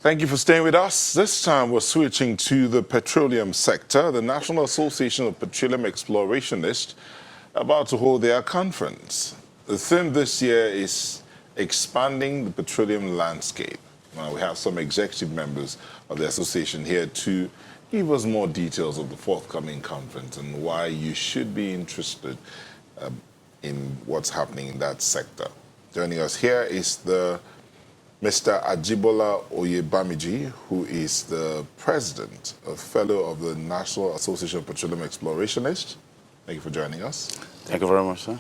Thank you for staying with us. This time we're switching to the petroleum sector. The National Association of Petroleum Explorationists about to hold their conference. The theme this year is expanding the petroleum landscape. Now, we have some executive members of the association here to give us more details of the forthcoming conference and why you should be interested in what's happening in that sector. Joining us here is Mr. Ajibola Oyebamiji, who is the president, a fellow of the National Association of Petroleum Explorationists. Thank you for joining us. Thank you very much, sir.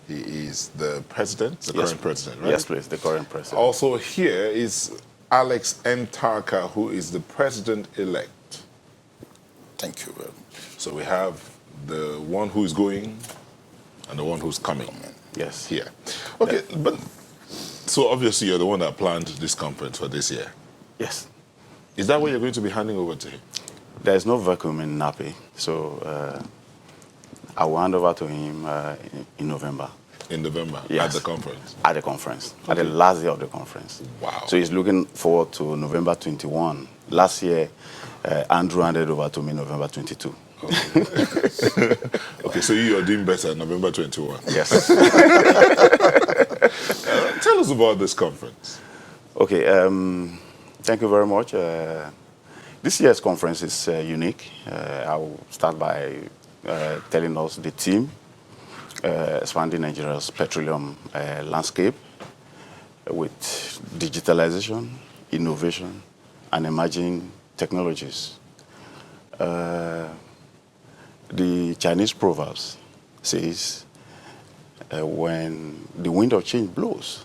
He is the president, the current president, right? Yes, please, the current president. Also here is Alex N. Tarka, who is the president-elect. Thank you very much. So we have the one who's going and the one who's coming. Yes. Here. Okay, but so obviously you're the one that planned this conference for this year. Yes. Is that what you're going to be handing over to him? There is no vacuum in NAPI, so I will hand over to him in November. In November, yes. At the conference? At the conference, at the last day of the conference. Wow. So he's looking forward to November 21. Last year, Andrew handed over to me November 22. Okay, okay, so you're doing better November 21. Yes. Tell us about this conference. Okay, thank you very much. This year's conference is unique. I will start by telling us the theme, expanding Nigeria's petroleum landscape with digitalization, innovation, and emerging technologies. The Chinese proverbs says, when the wind of change blows,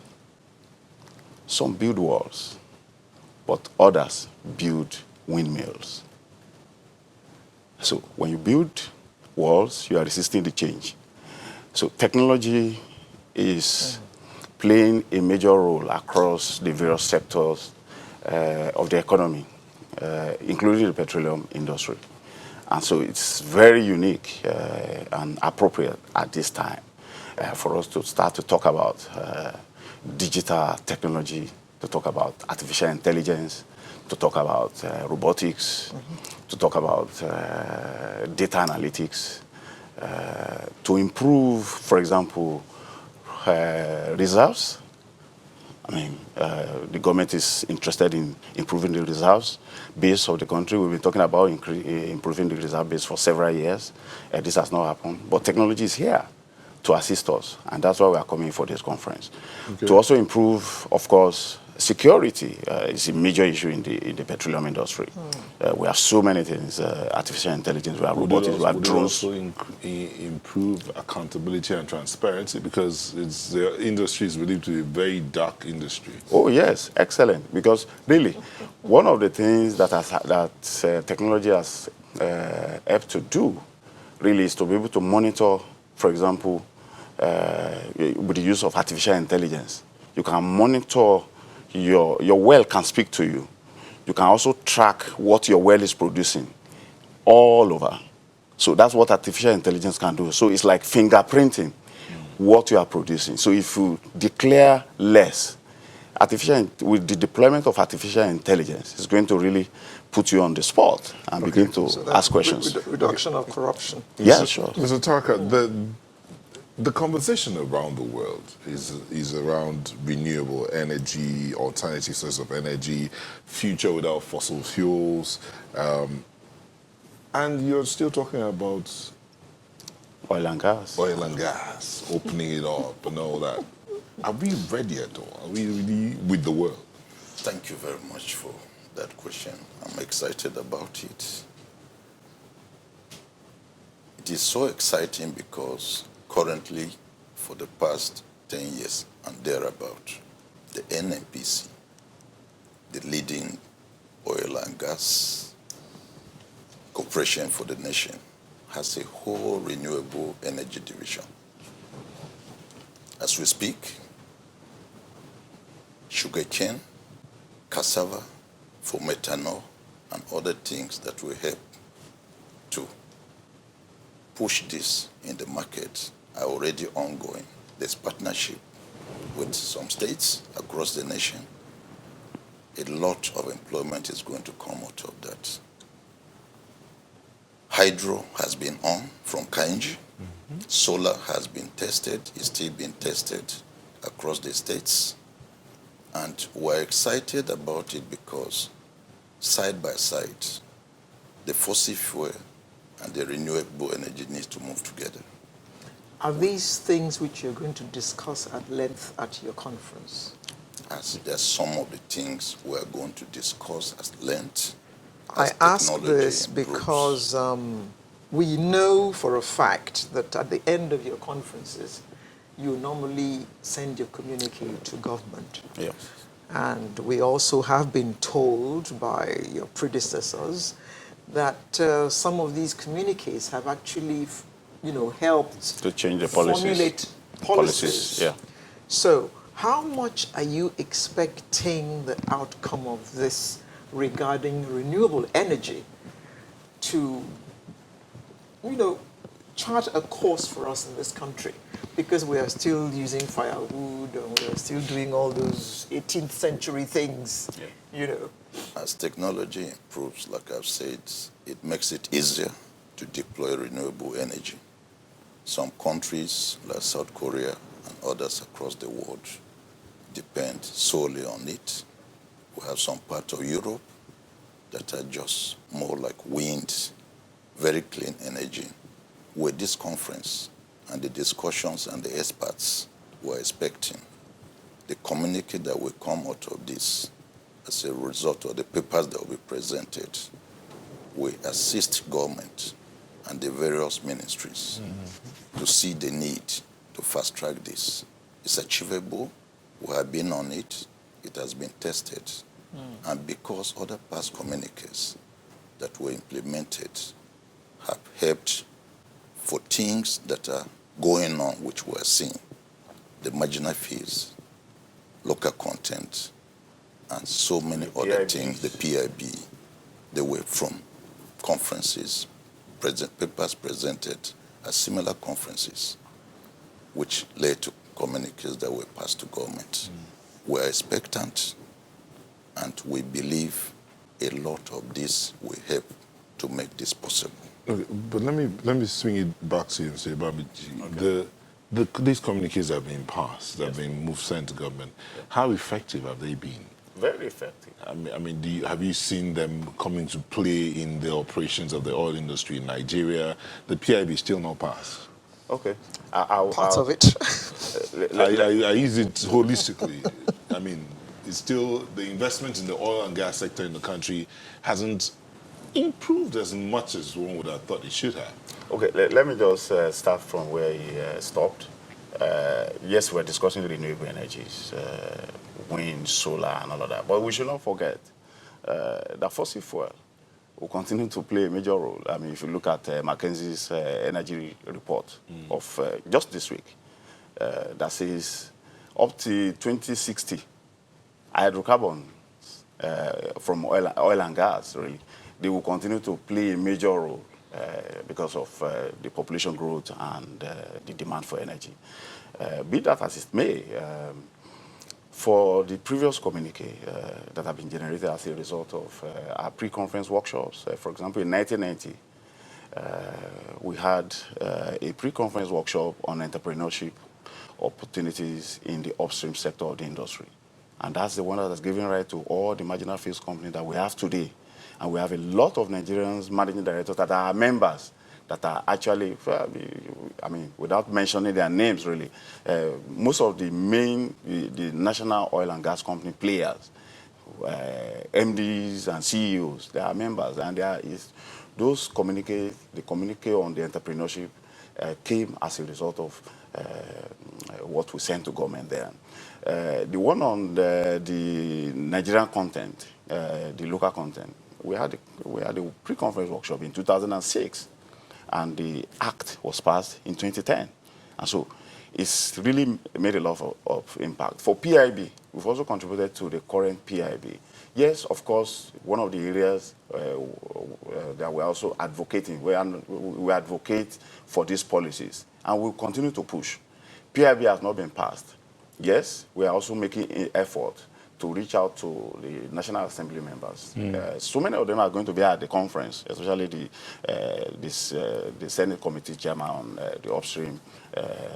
some build walls, but others build windmills. So when you build walls, you are resisting the change. So technology is playing a major role across the various sectors of the economy, including the petroleum industry. And so it's very unique and appropriate at this time for us to start to talk about digital technology, to talk about artificial intelligence, to talk about robotics, to talk about data analytics, to improve, for example, reserves. I mean, the government is interested in improving the reserves base of the country. We've been talking about improving the reserve base for several years. This has not happened, but technology is here to assist us, and that's why we are coming for this conference. Okay. To also improve, of course, security is a major issue in the petroleum industry. We have so many things, artificial intelligence, we have robotics, we have drones. Would it also improve accountability and transparency, because the industry is believed to be a very dark industry? Oh yes, excellent, because really, one of the things that technology has helped to do really is to be able to monitor, for example, with the use of artificial intelligence. You can monitor your well can speak to you. You can also track what your well is producing all over. So that's what artificial intelligence can do. So it's like fingerprinting what you are producing. So if you declare less, with the deployment of artificial intelligence, it's going to really put you on the spot and begin to ask questions. Reduction of corruption. Yeah, sure. Mr. Tarka, the conversation around the world is around renewable energy, alternative sources of energy, future without fossil fuels, and you're still talking about oil and gas. Oil and gas, opening it up and all that. Are we ready at all? Are we really with the world? Thank you very much for that question. I'm excited about it. It is so exciting because currently, for the past 10 years and thereabout, the NNPC, the leading oil and gas corporation for the nation, has a whole renewable energy division. As we speak, sugarcane, cassava for methanol, and other things that will help to push this in the market are already ongoing. There's partnership with some states across the nation, a lot of employment is going to come out of that. Hydro has been on from Kainji. Solar has been tested, is still being tested across the states. And we're excited about it because side by side, the fossil fuel and the renewable energy need to move together. Are these things which you're going to discuss at length at your conference? As there's some of the things we're going to discuss at length. I ask this because we know for a fact that at the end of your conferences, you normally send your communique to government. Yes. And we also have been told by your predecessors that some of these communiques have actually, helped To change the policies. formulate policies. Yeah. So, how much are you expecting the outcome of this regarding renewable energy to, chart a course for us in this country? Because we are still using firewood and we are still doing all those 18th century things, As technology improves, like I've said, it makes it easier to deploy renewable energy. Some countries, like South Korea and others across the world, depend solely on it. We have some parts of Europe that are just more like wind, very clean energy. With this conference and the discussions and the experts we're expecting, the communique that will come out of this as a result of the papers that will be presented will assist government and the various ministries to see the need to fast track this. It's achievable. We have been on it. It has been tested. And because other past communiques that were implemented have helped for things that are going on, which we are seeing, the marginal fees, local content, and so many other things, the PIB, they were from conferences, papers presented at similar conferences, which led to communiques that were passed to government. We're expectant, and we believe a lot of this will help to make this possible. Okay, but let me swing it back to you and say, Babiji, these communiques have been passed, they've been moved, sent to government. How effective have they been? Very effective. Have you seen them coming to play in the operations of the oil industry in Nigeria? The PIB is still not passed. Okay. Part of it. I use it holistically. It's still, the investment in the oil and gas sector in the country hasn't improved as much as one would have thought it should have. Okay, let me just start from where he stopped. Yes, we're discussing renewable energies, wind, solar, and all of that. But we should not forget that fossil fuel will continue to play a major role. If you look at McKinsey's energy report of just this week, that says up to 2060, hydrocarbons from oil and gas, really, they will continue to play a major role because of the population growth and the demand for energy. Be that as it may, for the previous communique that have been generated as a result of our pre-conference workshops, for example, in 1990, we had a pre-conference workshop on entrepreneurship opportunities in the upstream sector of the industry. And that's the one that has given rise to all the marginal fields companies that we have today. And we have a lot of Nigerians managing directors that are members that are actually, without mentioning their names really, most of the the national oil and gas company players, MDs and CEOs, they are members. And those communicate, the communique on the entrepreneurship came as a result of what we sent to government there. The one on the Nigerian content, the local content, we had a pre-conference workshop in 2006, and the act was passed in 2010. And so it's really made a lot of impact. For PIB, we've also contributed to the current PIB. Yes, of course, one of the areas that we're also advocating, we advocate for these policies, and we'll continue to push. PIB has not been passed. Yes, we are also making an effort to reach out to the National Assembly members. So many of them are going to be at the conference, especially the Senate Committee Chairman on the upstream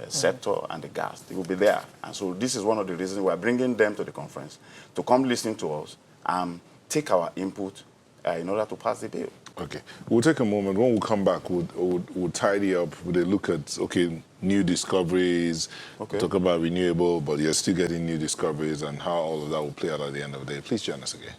sector and the gas. They will be there. And so this is one of the reasons we are bringing them to the conference, to come listen to us and take our input in order to pass the bill. Okay, we'll take a moment. When we come back, we'll tidy up with a look at, okay, new discoveries, Okay. talk about renewable, but you're still getting new discoveries and how all of that will play out at the end of the day. Please join us again.